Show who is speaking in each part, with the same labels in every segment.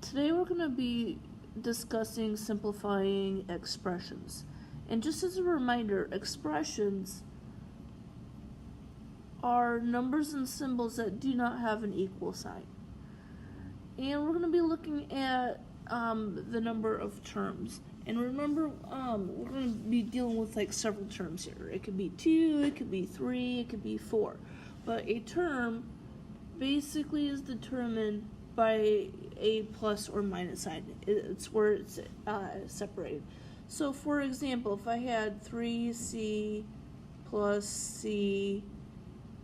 Speaker 1: Today we're going to be discussing simplifying expressions. And just as a reminder, expressions are numbers and symbols that do not have an equal sign. And we're going to be looking at the number of terms. And remember, we're going to be dealing with like several terms here. It could be 2, it could be 3, it could be 4. But a term basically is determined by a plus or minus sign. It's where it's separated. So for example, if I had 3c plus c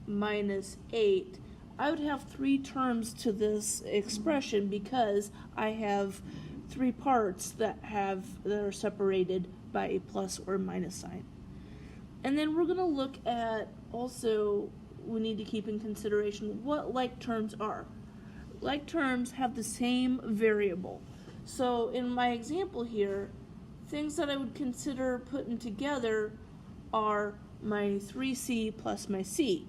Speaker 1: minus 8, I would have 3 terms to this expression because I have 3 parts that are separated by a plus or minus sign. And then we're going to look at also, we need to keep in consideration what like terms are. Like terms have the same variable. So in my example here, things that I would consider putting together are my 3c plus my c.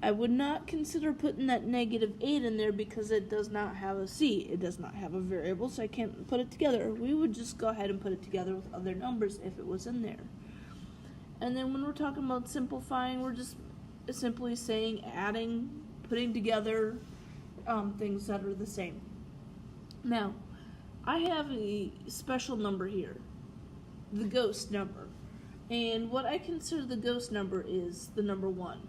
Speaker 1: I would not consider putting that negative 8 in there because it does not have a c. It does not have a variable, so I can't put it together. We would just go ahead and put it together with other numbers if it was in there. And then when we're talking about simplifying, we're just simply saying adding, putting together things that are the same. Now, I have a special number here, the ghost number. And what I consider the ghost number is the number 1.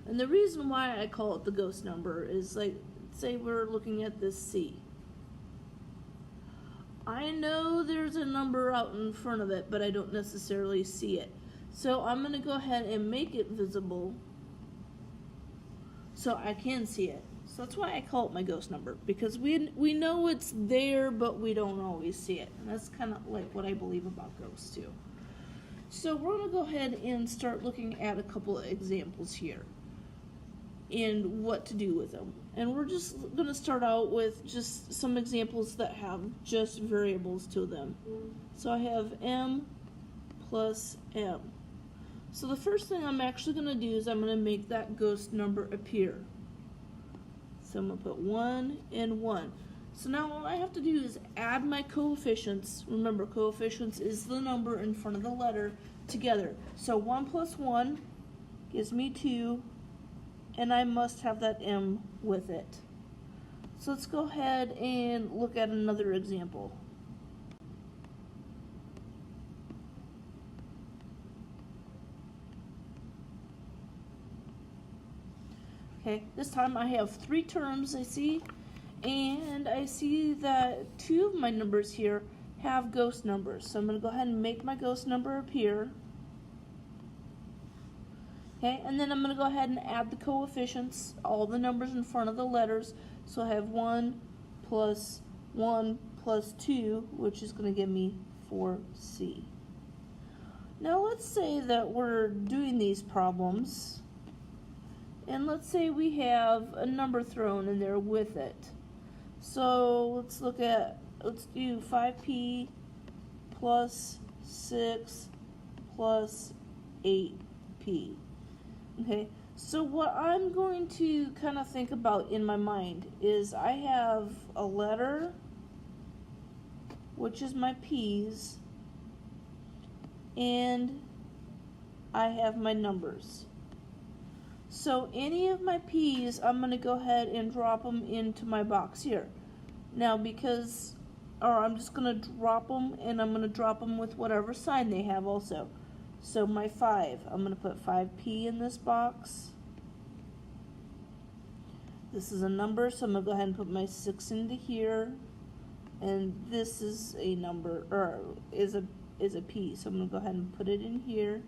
Speaker 1: And the reason why I call it the ghost number is, like, say we're looking at this C. I know there's a number out in front of it, but I don't necessarily see it. So I'm going to go ahead and make it visible so I can see it. So that's why I call it my ghost number, because we know it's there, but we don't always see it. And that's kind of like what I believe about ghosts too. So we're going to go ahead and start looking at a couple of examples here and what to do with them. And we're just going to start out with just some examples that have just variables to them. So I have m plus m. So the first thing I'm actually going to do is I'm going to make that ghost number appear. So I'm going to put 1 and 1. So now all I have to do is add my coefficients. Remember, coefficients is the number in front of the letter together. So 1 plus 1 gives me 2, and I must have that m with it. So let's go ahead and look at another example. Okay, this time I have 3 terms I see, and I see that 2 of my numbers here have ghost numbers. So I'm going to go ahead and make my ghost number appear. Okay, and then I'm going to go ahead and add the coefficients, all the numbers in front of the letters. So I have 1 plus 2, which is going to give me 4c. Now let's say that we're doing these problems, and let's say we have a number thrown in there with it. So let's do 5p plus 6 plus 8p. Okay, so what I'm going to kind of think about in my mind is I have a letter, which is my p's, and I have my numbers. So any of my p's, I'm going to go ahead and drop them into my box here. Now I'm just going to drop them, and I'm going to drop them with whatever sign they have also. So my 5, I'm going to put 5p in this box. This is a number, so I'm going to go ahead and put my 6 into here. And this is a number, or is a p, so I'm going to go ahead and put it in here.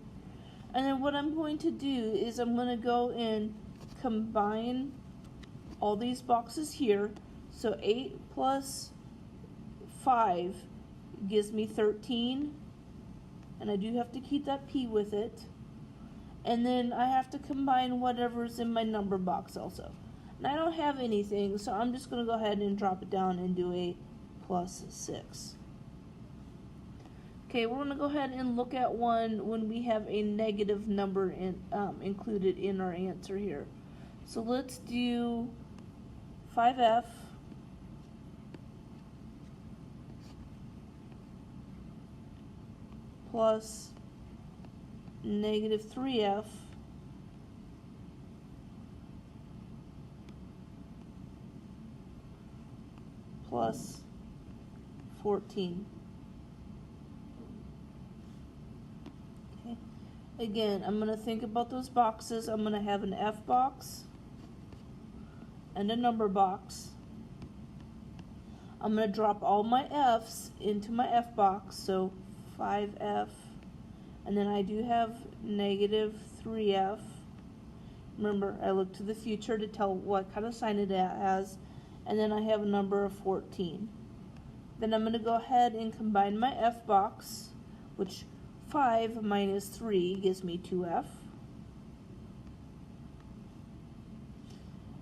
Speaker 1: And then what I'm going to do is I'm going to go and combine all these boxes here. So 8 plus 5 gives me 13. And I do have to keep that p with it. And then I have to combine whatever's in my number box also. And I don't have anything, so I'm just going to go ahead and drop it down and do a plus 6. Okay, we're going to go ahead and look at one when we have a negative number included in our answer here. So let's do 5f plus negative 3f plus 14. Okay. Again, I'm going to think about those boxes. I'm going to have an F box and a number box. I'm going to drop all my F's into my F box, so 5F, and then I do have negative 3F. Remember, I look to the future to tell what kind of sign it has, and then I have a number of 14. Then I'm going to go ahead and combine my F box, which 5 minus 3 gives me 2F.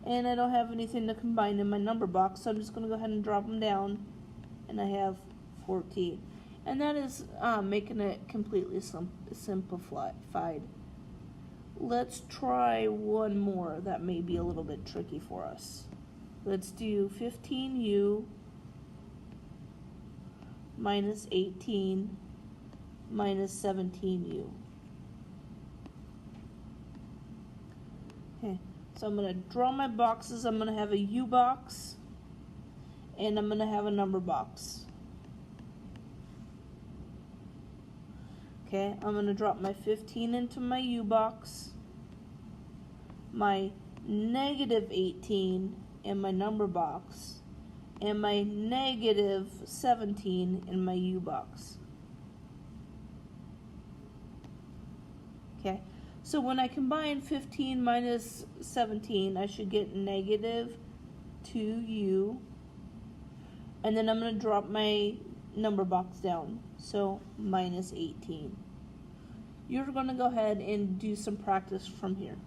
Speaker 1: And I don't have anything to combine in my number box, so I'm just going to go ahead and drop them down, and I have 14. And that is making it completely simplified. Let's try one more that may be a little bit tricky for us. Let's do 15u minus 18 minus 17u. Okay. So I'm going to draw my boxes. I'm going to have a U box, and I'm going to have a number box. Okay, I'm going to drop my 15 into my U box, my negative 18 in my number box, and my negative 17 in my U box. Okay. So when I combine 15 minus 17, I should get negative 2u, and then I'm going to drop my number box down, so minus 18. You're going to go ahead and do some practice from here.